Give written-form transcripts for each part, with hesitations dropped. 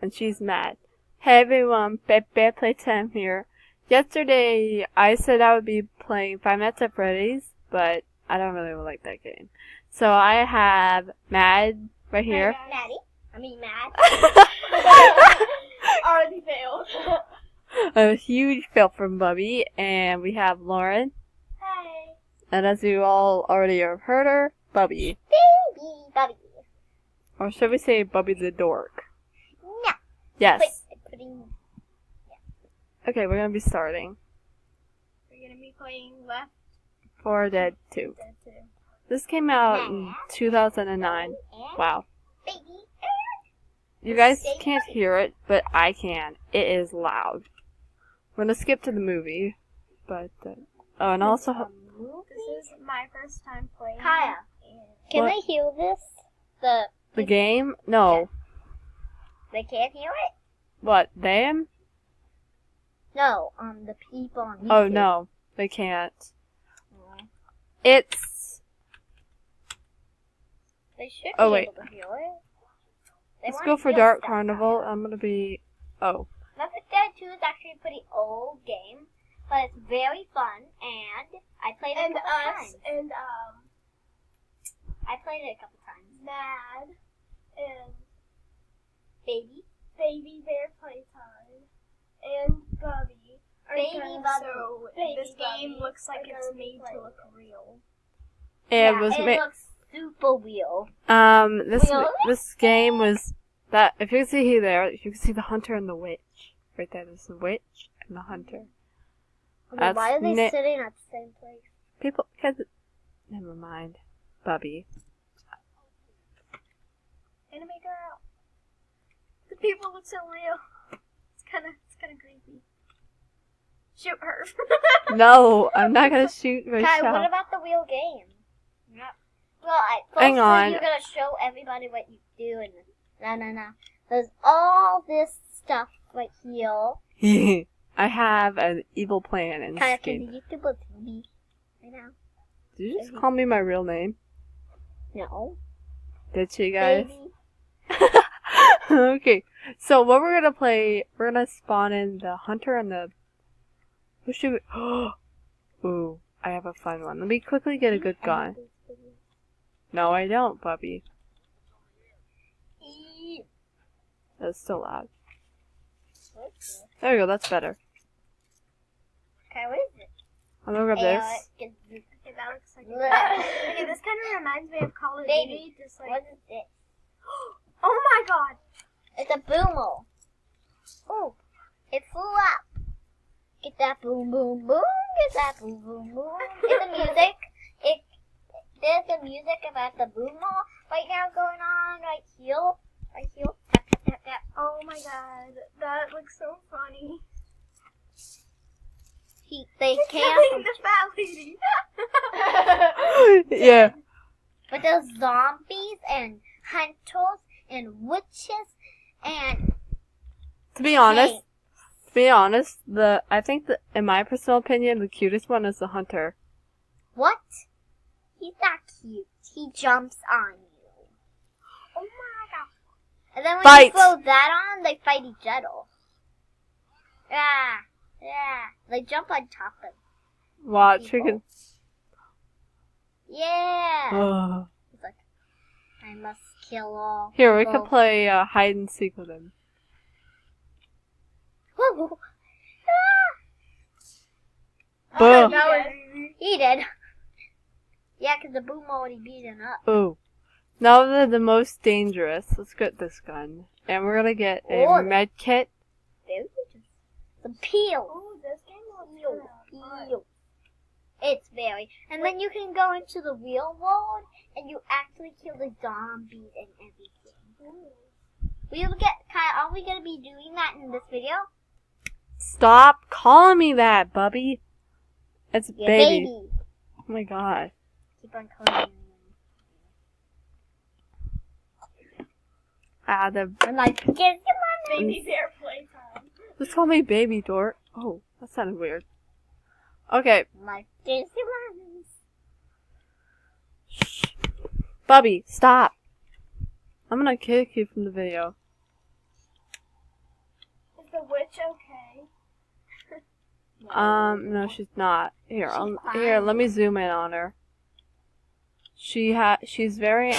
and she's mad. Hey everyone, Bear Playtime here. Yesterday, I said I would be playing 5 Nights at Freddy's, but I don't really like that game. So I have Mad right here. Maddie? I mean Mad. Already failed. A huge fail from Bubby, and we have Lauren. Hi. And as you all already have heard her, Bubby. Baby Bubby. Or should we say Bubby the Dork? No. Yes. Putting... Okay, we're gonna be starting. We're gonna be playing Left 4 Dead 2. Dead 2. This came out in 2009. Wow. Baby. You guys can't hear it, but I can. It is loud. We're gonna skip to the movie, but oh, and also this is my first time playing. Kaya, can they hear this? The game? No. They can't hear it? What, them? No, the people on YouTube. Oh no, they can't. It's. They should Oh, be wait. able to hear it. Let's go for Dark Carnival. I'm gonna be. Oh. Left 4 Dead 2 is actually a pretty old game, but it's very fun, and I played it a couple times. And I played it a couple times. Mad and Baby. Baby Bear Playtime and Bubby. Baby Bubby. So Baby this game Bubby looks like are it's gonna be made to playing. look real. It was it made. looks super real. This game was that. If you can see there, you can see the hunter and the witch. Right there, there's the witch and the hunter. That's Why are they na- sitting at the same place? People, cause never mind, Bubby. Anime girl. The people look so real. It's kind of creepy. Shoot her. No, I'm not gonna shoot Kai, myself. what about the real game? Yeah. Well, Hang on. You're gonna show everybody what you do, and no. There's all this stuff right here. I have an evil plan in Kai, this can game. you do the TV right now? Did you just call me my real name? No. Did she, guys? Baby. Okay, so what we're gonna play, we're gonna spawn in the hunter and the. Who should we? Ooh, I have a fun one. Let me quickly get a good gun. No, I don't, Bubby. That's still loud. There we go, that's better. Kai, what is it? I'm gonna grab this. Okay, that looks like okay, this kind of reminds me of Call of Duty. Just like... What is it? Oh my god! It's a boomer. Oh, it flew up. Get that boom, boom, boom. Get that boom, boom, boom. Get the music. There's the music about the boomer right now going on right here. Right here. Tap, tap, tap, tap. Oh my god, that looks so funny. They Killing can't. the fat lady. Yeah. But there's zombies and hunters and witches and. To be honest, Hey, I think that, in my personal opinion, the cutest one is the hunter. what? He's not cute. He jumps on you. Oh my god. And then when Fight. you throw that on, they fight each other. Yeah. They jump on top of Watch, we people. can. Yeah. Oh. He's like, I must kill all. Here, we people. could play hide and seek with him. Woo. Ah. Boom. That was easy. He did. Yeah, because the boom already beat him up. Ooh. Now they're the most dangerous. Let's get this gun. And we're gonna get a Oh. med kit. The peel. Oh, this game looks fun. Peel. It's very. And then you can go into the real world and you actually kill the zombies and everything. Kai, are we gonna be doing that in this video? Stop calling me that, Bubby. It's Yeah, baby. baby. Oh my god. Keep on calling me. I'm like, give your money. Baby Bear Playtime. Just call me baby dork. Oh, that sounded weird. Okay. I'm like, give your money. Shh. Bubby, stop. I'm gonna kick you from the video. the witch okay? No, she's not. Here, She's here, fine. let me zoom in on her. She's very She's very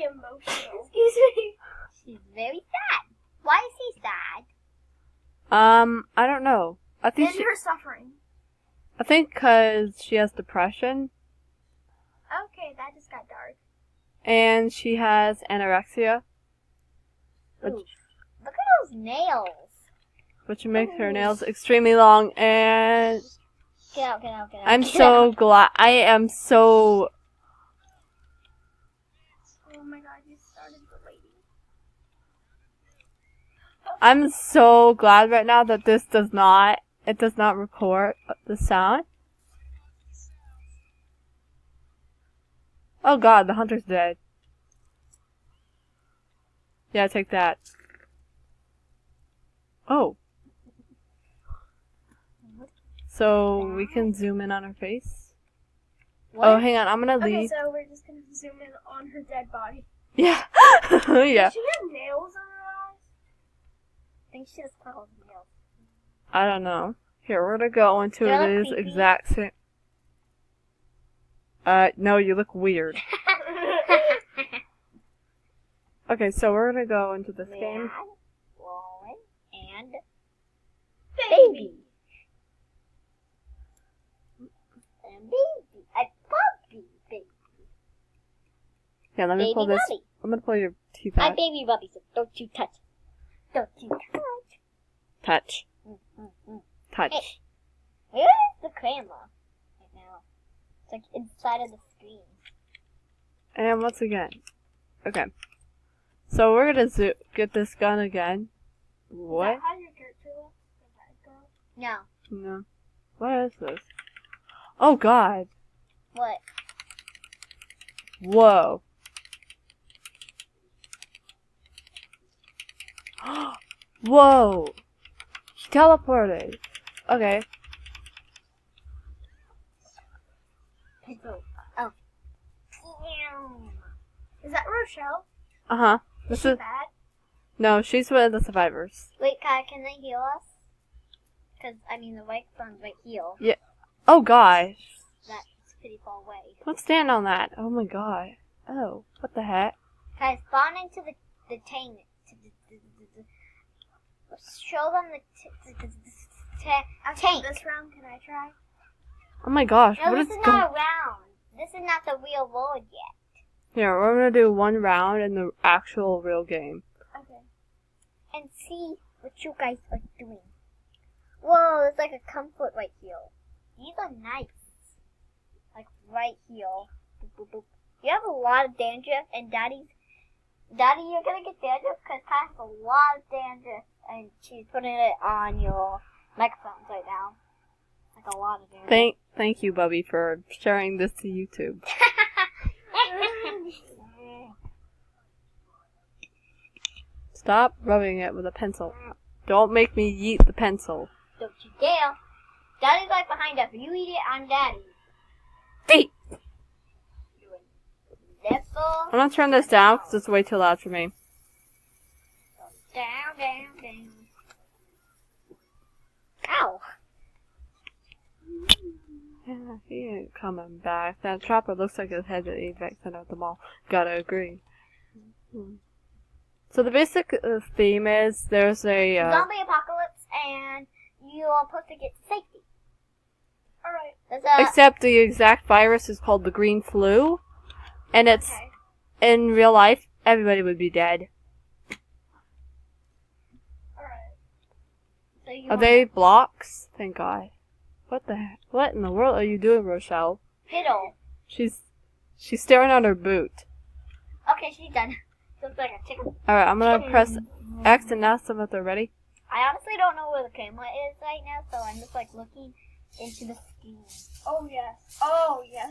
emotional. Excuse me. She's very sad. Why is he sad? I don't know. I think And her suffering. I think because she has depression Okay, that just got dark. and she has anorexia, Ooh, look at those nails. which makes her nails extremely long. And Get out, get out, get out. I'm get so out. glad. I am so. Oh my god, you started the lady. I'm so glad right now that this does not record the sound. Oh god, the hunter's dead. Yeah, take that. Oh. So we can zoom in on her face. What? Oh, hang on, I'm gonna Okay, leave. so we're just gonna zoom in on her dead body. Yeah. Yeah. Does she have nails on her eyes? I think she just called nails. I don't know. Here, we're gonna go into Do I look this creepy? exact same. No, you look weird. Okay, so we're gonna go into this game. Lauryn, and Baby. and baby. A puppy baby. Yeah, let me Baby pull this. Bubby. I'm gonna pull your teeth My out. baby Bubby, so don't you touch. Don't you touch. Touch. Touch. Hey. Where is the camera right now? It's like inside of the screen. And once again. Okay. So we're gonna get this gun again. What? Is that how your character looks? The red girl? No. No. What is this? Oh god. What? Whoa. Whoa. She teleported. Okay. Oh. Is that Rochelle? Uh-huh. Is This she is bad? no, she's one of the survivors. Wait, Kai, can they heal us? Because, I mean, the white phones might heal. Oh gosh. That's pretty far away. Don't stand on that. Oh my god. Oh, what the heck? Kai, spawn into the tank. Show them the After tank. this round, can I try? Oh my gosh. No, What this is is going? not a round. This is not the real world yet. Here, we're gonna do one round in the actual real game. Okay. And see what you guys are doing. Whoa, there's like a comfort right here. These are nice. Like right here. Boop, boop, boop. You have a lot of dandruff, and Daddy, you're gonna get dandruff because Kai has a lot of dandruff, and she's putting it on your microphones right now. Like a lot of dandruff. Thank you, Bubby, for sharing this to YouTube. Stop rubbing it with a pencil. Don't make me yeet the pencil. Don't you dare. Daddy's right behind us. You eat it on Daddy. Feet! Nipple. I'm gonna turn this down because it's way too loud for me. Down, down, down. Ow. Yeah, he ain't coming back. That chopper looks like it had the apex center at the mall. Gotta agree. So the basic theme is there's a Zombie apocalypse, and you are supposed to get to safety. Alright. There's a, except the exact virus is called the green flu, and it's Okay. in real life everybody would be dead. Alright. so you Are they blocks? Thank God. What the heck? What in the world are you doing, Rochelle? Fiddle. She's staring at her boot. Okay, she's done. Looks like a chicken. Alright, I'm gonna press X and ask them if they're ready. I honestly don't know where the camera is right now, so I'm just like looking into the screen. Oh, yes. Oh, yes.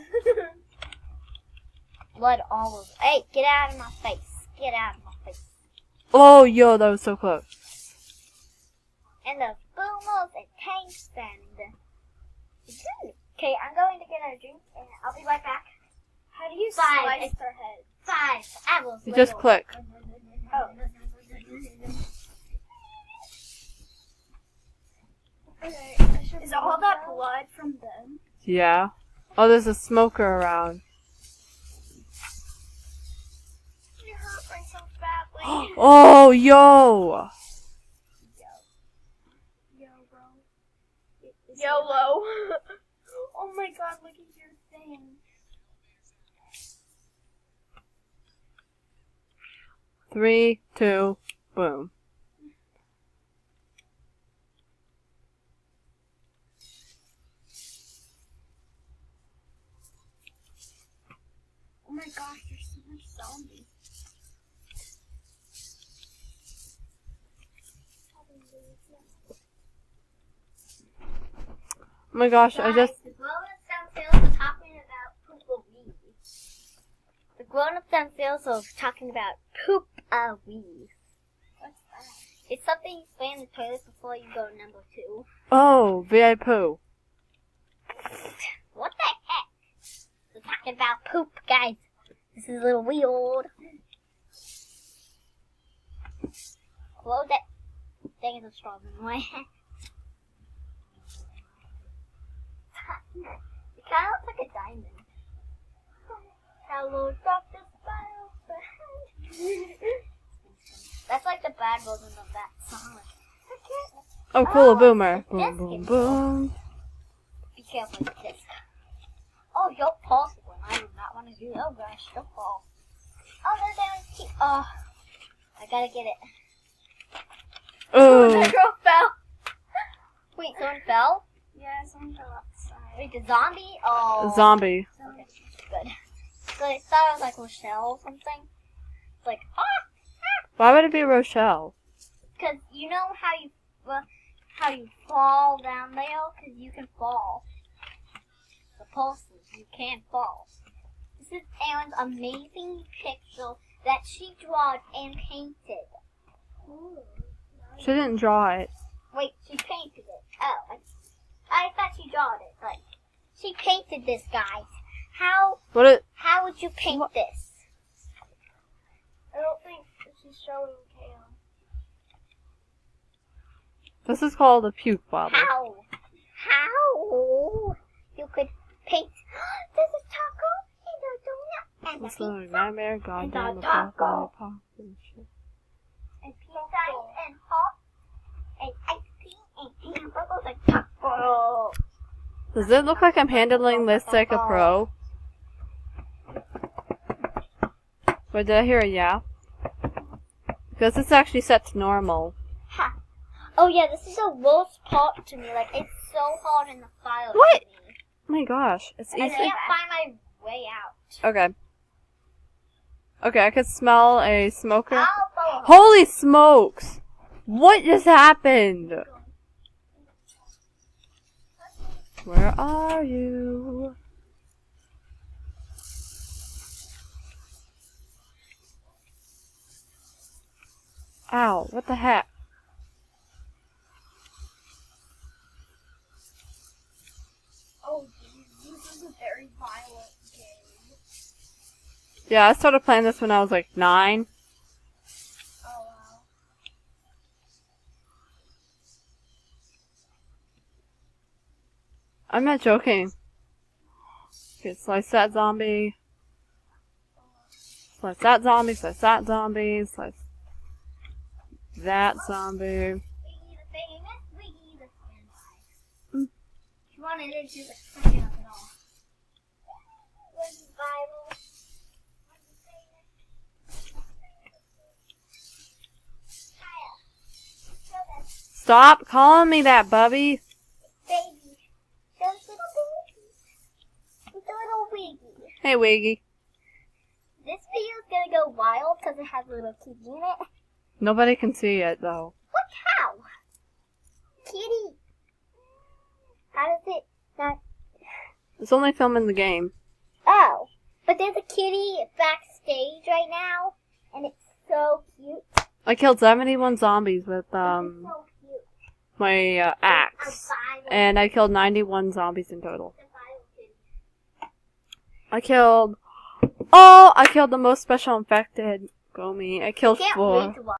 Blood all over. Hey, get out of my face. Get out of my face. Oh, yo, that was so close. And the boomers and tanks and... Okay, I'm going to get a drink, and I'll be right back. How do you Five. slice their head? 5 apples. You just click. Oh. from them. Yeah. Oh, there's a smoker around. You hurt me so badly. Oh, yo! Yo, bro. YOLO. Oh my god, look at your thing. Three, two, boom. Oh my gosh, there's so much zombies. Oh my gosh, I just... The grown-ups downstairs are talking about poop-a-wee. The grown-ups downstairs are talking about poop-a-wee. What's that? It's something you spray in the toilet before you go to number 2. Oh, VIP. What the heck? We're talking about poop, guys. This is a little weird. Close it. Dang, it's a straw in the way. It kind of looks like a diamond. Hello, Dr. Spider. That's like the bad version of that song. Oh, cool, a Oh, boomer. it's Boom, this boom, game. boom. Be careful with this. Oh, you'll fall, Squid. I do not want to do that. Oh gosh, don't fall. Oh, there's that key. Oh, I gotta get it. Oh, Oh, the girl fell. Wait, someone fell? Yeah, someone fell outside. Wait, the zombie? Oh. zombie. Okay, good. So I thought it was like Rochelle or something. It's like, Why would it be Rochelle? because you know how you fall down there? Because you can fall. The pulses, you can fall. This is Erin's amazing picture that she drawed and painted. Ooh. She didn't draw it. Wait, she painted it. Oh, I thought she drawed it. Like, she painted this, guys. How would you paint this? I don't think she's showing Kale. This is called a puke bottle. How? How you could paint? There's a taco and a donut and a It's a pizza nightmare, goddamn, a a taco. pop and shit. and pizza and hot and ice cream and hamburgers and taco. Does it look like I'm handling this like a pro? Wait, did I hear a yeah? Because it's actually set to normal. Ha. Oh yeah, this is the worst part to me. Like, it's so hard in the file. What? To me. Oh my gosh, it's I easy. can't find my way out. Okay. Okay, I could smell a smoker. I'll follow her. Holy smokes! What just happened? Where are you? Ow, what the heck? Oh, geez, this is a very violent game. Yeah, I started playing this when I was like 9. Oh, wow. I'm not joking. Okay, slice that zombie. Slice that zombie, slice that zombie, slice that zombie. Wiggy the famous, Wiggy the vampire. If you want it, it's just like freaking up at all. Where's the Bible? Stop calling me that, Bubby. Baby. Those little babies. With the little Wiggy. Hey, Wiggy. This video is gonna go wild because it has a little kitty in it. Nobody can see it, though. What cow? Kitty. How does it not? It's only filming the game. Oh, but there's a kitty backstage right now, and it's so cute. I killed 71 zombies with It's so cute. my axe. And I killed 91 zombies in total. I killed the most special infected. Go me. I killed Can't 4. wait to watch.